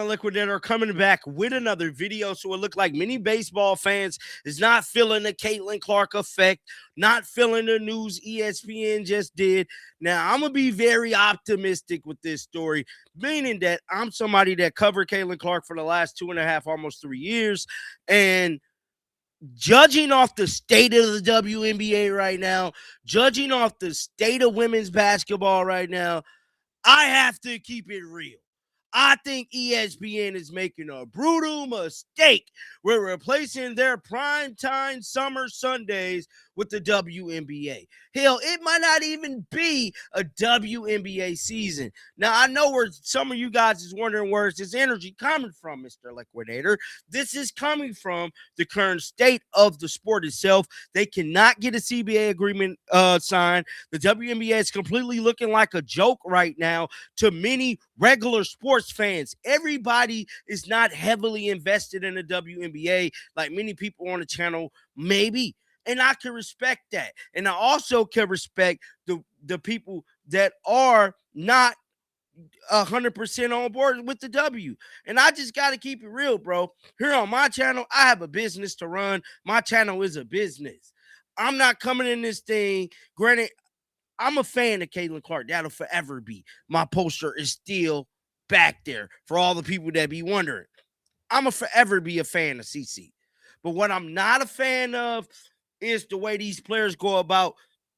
Liquidator are coming back with another video. So it looked like many baseball fans is not feeling the Caitlin Clark effect, not feeling the news ESPN just did. Now, I'm going to be very optimistic with this story, meaning that I'm somebody that covered Caitlin Clark for the last 2.5, almost 3 years. And judging off the state of the WNBA right now, judging off the state of women's basketball right now, I have to keep it real. I think ESPN is making a brutal mistake. We're replacing their primetime summer Sundays with the WNBA. Hell, it might not even be a WNBA season. Now, I know where some of you guys is wondering where is this energy coming from, Mr. Liquidator. This is coming from the current state of the sport itself. They cannot get a CBA agreement signed. The WNBA is completely looking like a joke right now to many regular sports fans. Everybody is not heavily invested in the WNBA like many people on the channel maybe. And I can respect that. And I also can respect the people that are not 100% on board with the W. And I just got to keep it real, bro. Here on my channel, I have a business to run. My channel is a business. I'm not coming in this thing. Granted, I'm a fan of Caitlin Clark. That'll forever be. My poster is still back there for all the people that be wondering. I'm a forever be a fan of CC. But what I'm not a fan of is the way these players go about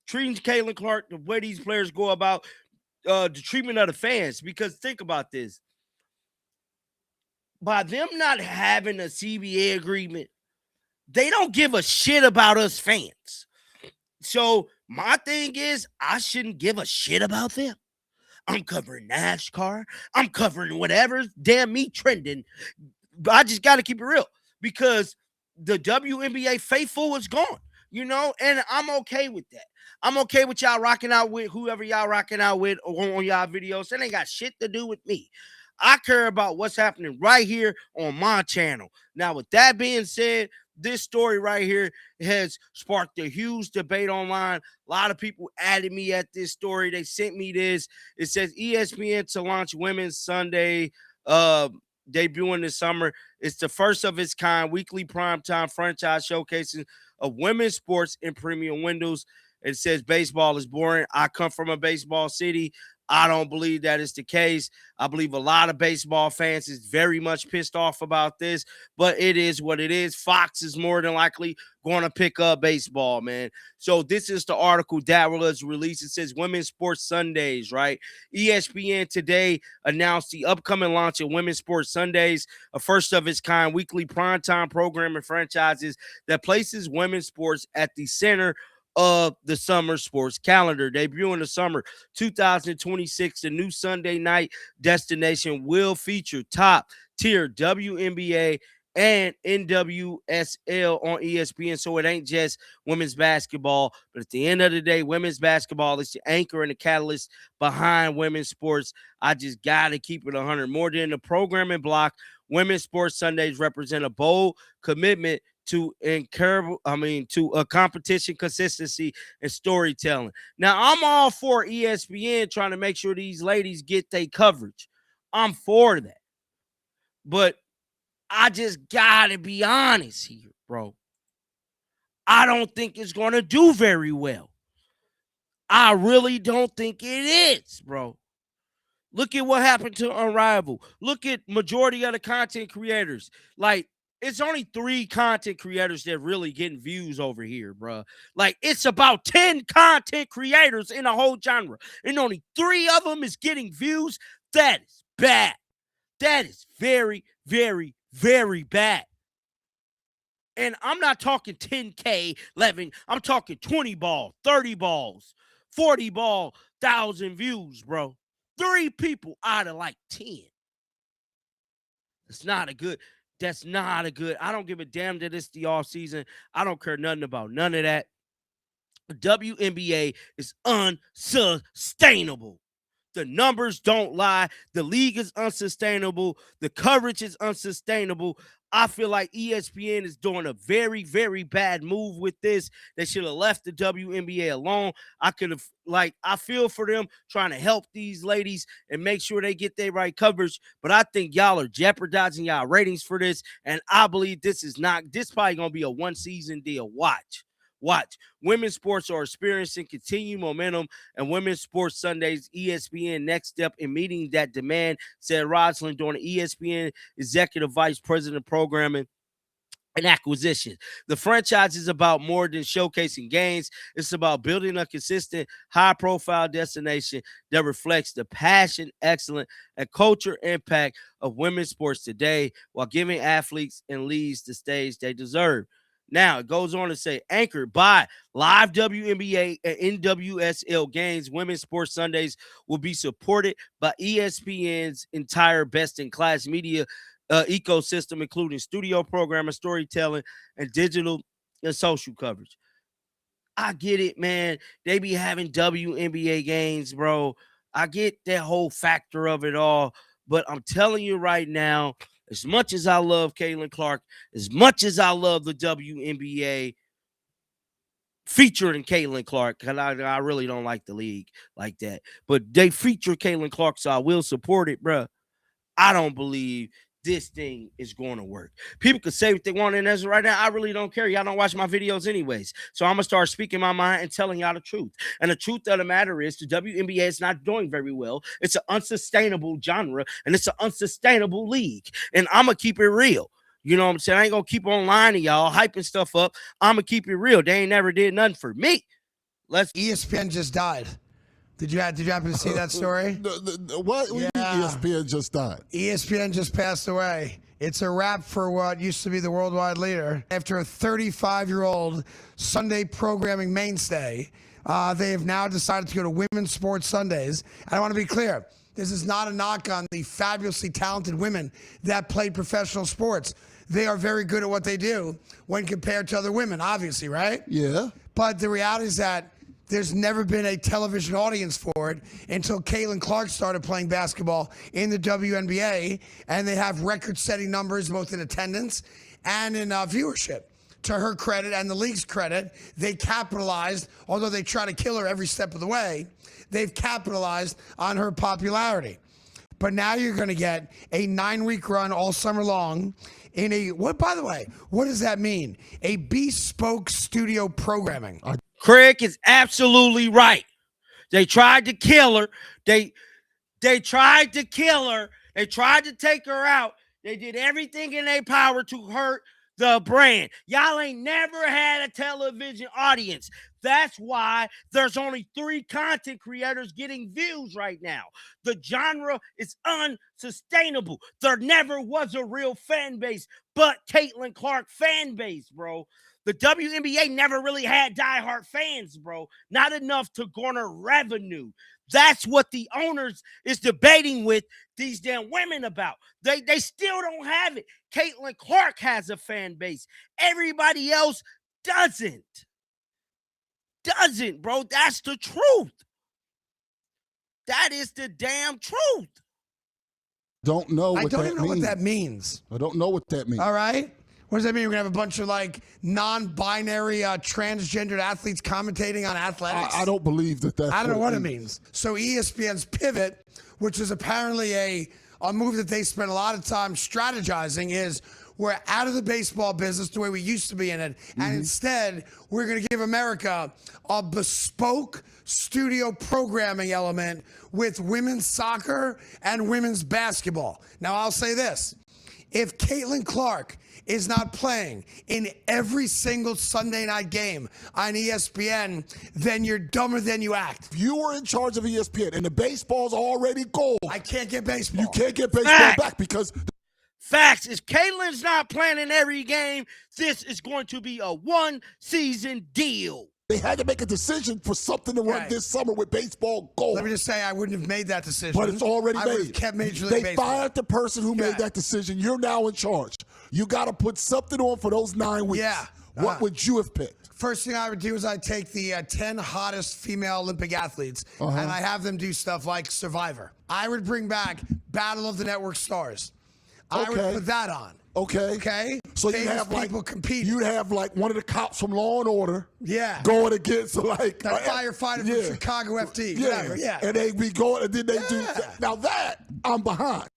treating Caitlin Clark, the way these players go about the treatment of the fans. Because think about this. By them not having a CBA agreement, they don't give a shit about us fans. So my thing is, I shouldn't give a shit about them. I'm covering NASCAR. I'm covering whatever damn me trending. I just got to keep it real because the WNBA faithful is gone, and I'm okay with that. I'm okay with y'all rocking out with whoever y'all rocking out with on y'all videos. That ain't got shit to do with me. I care about what's happening right here on my channel. Now, with that being said, this story right here has sparked a huge debate online. A lot of people added me at this story. They sent me this. It says ESPN to launch Women's Sunday debuting this summer. It's the first of its kind weekly primetime franchise showcasing of women's sports in premium windows. It says baseball is boring. I come from a baseball city. I don't believe that is the case. I believe a lot of baseball fans is very much pissed off about this, but it is what it is. Fox is more than likely going to pick up baseball, man. So this is the article that was released. It says Women's Sports Sundays, right? ESPN today announced the upcoming launch of Women's Sports Sundays, a first of its kind weekly primetime programming franchises that places women's sports at the center of the summer sports calendar. Debuting the summer 2026, the new Sunday night destination will feature top tier WNBA and NWSL on ESPN. So it ain't just women's basketball, but at the end of the day, women's basketball is the anchor and the catalyst behind women's sports. I just got to keep it 100. More than the programming block, Women's Sports Sundays represent a bold commitment to a competition consistency and storytelling. Now, I'm all for ESPN trying to make sure these ladies get their coverage. I'm for that. But I just gotta be honest here, bro. I don't think it's gonna do very well. I really don't think it is, bro. Look at what happened to Unrivaled. Look at majority of the content creators. Like, it's only 3 content creators that really getting views over here, bro. Like, it's about 10 content creators in a whole genre, and only 3 of them is getting views. That is bad. That is very, very, very bad. And I'm not talking 10K, 11. I'm talking 20 balls, 30 balls, 40 ball, 1,000 views, bro. 3 people out of like 10. That's not a good. I don't give a damn that it's the off season. I don't care nothing about none of that. WNBA is unsustainable. The numbers don't lie. The league is unsustainable. The coverage is unsustainable. I feel like ESPN is doing a very, very bad move with this. They should have left the WNBA alone. I feel for them trying to help these ladies and make sure they get their right coverage. But I think y'all are jeopardizing y'all ratings for this. And I believe this probably going to be a one-season deal. Watch. Women's sports are experiencing continued momentum, and Women's Sports Sundays, ESPN next step in meeting that demand, said Rosalind Dorn, ESPN Executive Vice President of Programming and Acquisition. The franchise is about more than showcasing games. It's about building a consistent, high-profile destination that reflects the passion, excellence, and culture impact of women's sports today while giving athletes and leagues the stage they deserve. Now, it goes on to say, anchored by live WNBA and NWSL games, Women's Sports Sundays will be supported by ESPN's entire best-in-class media ecosystem, including studio programming, storytelling, and digital and social coverage. I get it, man. They be having WNBA games, bro. I get that whole factor of it all. But I'm telling you right now, as much as I love Caitlin Clark, as much as I love the WNBA featuring Caitlin Clark, because I really don't like the league like that, but they feature Caitlin Clark, so I will support it, bro. I don't believe this thing is going to work. People could say what they want, and as right now, I really don't care. Y'all don't watch my videos anyways. So I'm going to start speaking my mind and telling y'all the truth. And the truth of the matter is the WNBA is not doing very well. It's an unsustainable genre, and it's an unsustainable league. And I'm going to keep it real. You know what I'm saying? I ain't going to keep on lying to y'all, hyping stuff up. I'm going to keep it real. They ain't never did nothing for me. ESPN just died. Did you happen to see that story? What? Yeah. ESPN just died. ESPN just passed away. It's a wrap for what used to be the worldwide leader. After a 35-year-old Sunday programming mainstay, they have now decided to go to Women's Sports Sundays. And I want to be clear, this is not a knock on the fabulously talented women that play professional sports. They are very good at what they do when compared to other women, obviously, right? Yeah. But the reality is that there's never been a television audience for it until Caitlin Clark started playing basketball in the WNBA, and they have record-setting numbers both in attendance and in viewership. To her credit and the league's credit, they capitalized, although they try to kill her every step of the way, they've capitalized on her popularity. But now you're going to get a 9-week run all summer long in by the way, what does that mean? A bespoke studio programming. Craig is absolutely right. They tried to kill her. They tried to kill her. They tried to take her out. They did everything in their power to hurt the brand. Y'all ain't never had a television audience. That's why there's only 3 content creators getting views right now. The genre is unsustainable. There never was a real fan base but Caitlin Clark fan base, bro. The WNBA never really had diehard fans, bro. Not enough to garner revenue. That's what the owners is debating with these damn women about. They still don't have it. Caitlin Clark has a fan base. Everybody else doesn't. Doesn't, bro. That's the truth. That is the damn truth. Don't know what that means. I don't even know what that means. I don't know what that means. All right. What does that mean? We're going to have a bunch of non-binary transgendered athletes commentating on athletics? I don't believe that that's I don't know what it means. So ESPN's pivot, which is apparently a move that they spent a lot of time strategizing, is we're out of the baseball business the way we used to be in it. And instead, we're going to give America a bespoke studio programming element with women's soccer and women's basketball. Now, I'll say this. If Caitlin Clark is not playing in every single Sunday night game on ESPN, then you're dumber than you act. If you were in charge of ESPN and the baseball's already gold, I can't get baseball. You can't get baseball back because... Facts. If Caitlin's not playing in every game, this is going to be a one-season deal. They had to make a decision for something to run this summer with baseball gold. Let me just say, I wouldn't have made that decision. But it's already made. I would have kept Major League Baseball. They fired the person who made that decision. You're now in charge. You got to put something on for those 9 weeks. Yeah. What would you have picked? First thing I would do is I'd take the 10 hottest female Olympic athletes and I have them do stuff like Survivor. I would bring back Battle of the Network Stars. I would put that on. Okay. So you Famous have like people competing. You'd have like one of the cops from Law and Order. Yeah. Going against like that firefighter from Chicago FD. Whatever. Yeah. And they be going, and then they do. Now that I'm behind.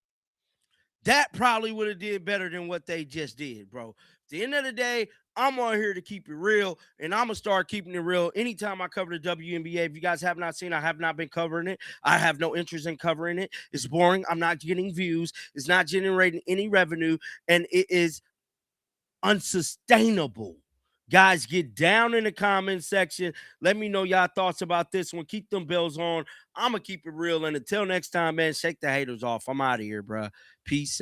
That probably would have did better than what they just did, bro. At the end of the day, I'm on here to keep it real, and I'm going to start keeping it real anytime I cover the WNBA. If you guys have not seen, I have not been covering it. I have no interest in covering it. It's boring. I'm not getting views. It's not generating any revenue, and it is unsustainable. Guys, get down in the comment section. Let me know y'all thoughts about this one. Keep them bells on. I'm going to keep it real, and until next time, man, shake the haters off. I'm out of here, bro. Peace out.